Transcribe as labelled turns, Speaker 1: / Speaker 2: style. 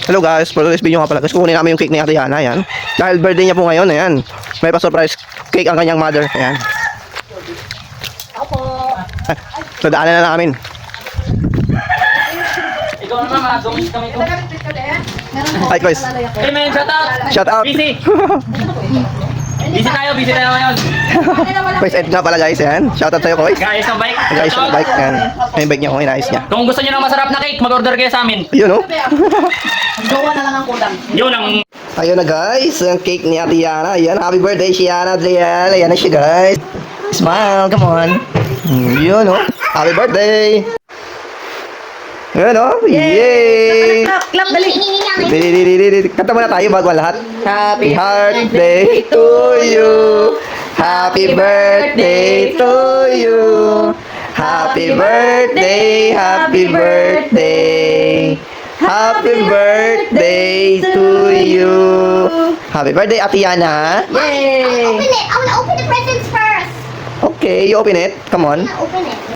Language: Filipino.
Speaker 1: Hello guys, for this video nga pala guys, kukunin namin yung cake ni Ate Yana, ayan. Dahil birthday niya po ngayon, ayan. May pa-surprise cake ang kanyang mother, ayan.
Speaker 2: Opo.
Speaker 1: So daanan na namin.
Speaker 3: Ikaw naman, mag-gumis kami ko.
Speaker 1: Hi guys,
Speaker 3: Hey man, shout out!
Speaker 1: shout out.
Speaker 3: Busy! Busy tayo ngayon.
Speaker 1: First Ed nga pala guys, ayan. Shout out sa'yo guys.
Speaker 3: Guys, ang bike.
Speaker 1: Guys,
Speaker 3: Shout
Speaker 1: yung
Speaker 3: out.
Speaker 1: bike, ayan. Yung bike niya, okay, nice niya.
Speaker 3: Kung gusto niyo ng masarap na cake, mag-order kayo sa amin.
Speaker 1: Yun oh.
Speaker 2: Gawa na lang ang kulang.
Speaker 3: Yun ang...
Speaker 1: Ayun na guys, ang cake ni Ate Yana. Ayan, happy birthday Shiana Adriel. Ayan na siya guys. Smile, come on. Yun oh. Happy birthday. Yun oh. Yay.
Speaker 2: Clap, dali.
Speaker 1: Kanta muna tayo bago ang lahat.
Speaker 2: Happy
Speaker 1: Birthday to you. Happy birthday to you. Happy birthday, happy birthday. Happy birthday to you. Happy birthday, Ate Yana.
Speaker 2: Yay!
Speaker 4: Open it. I want to open the presents first.
Speaker 1: Okay, you open it. Come on.
Speaker 4: Open it.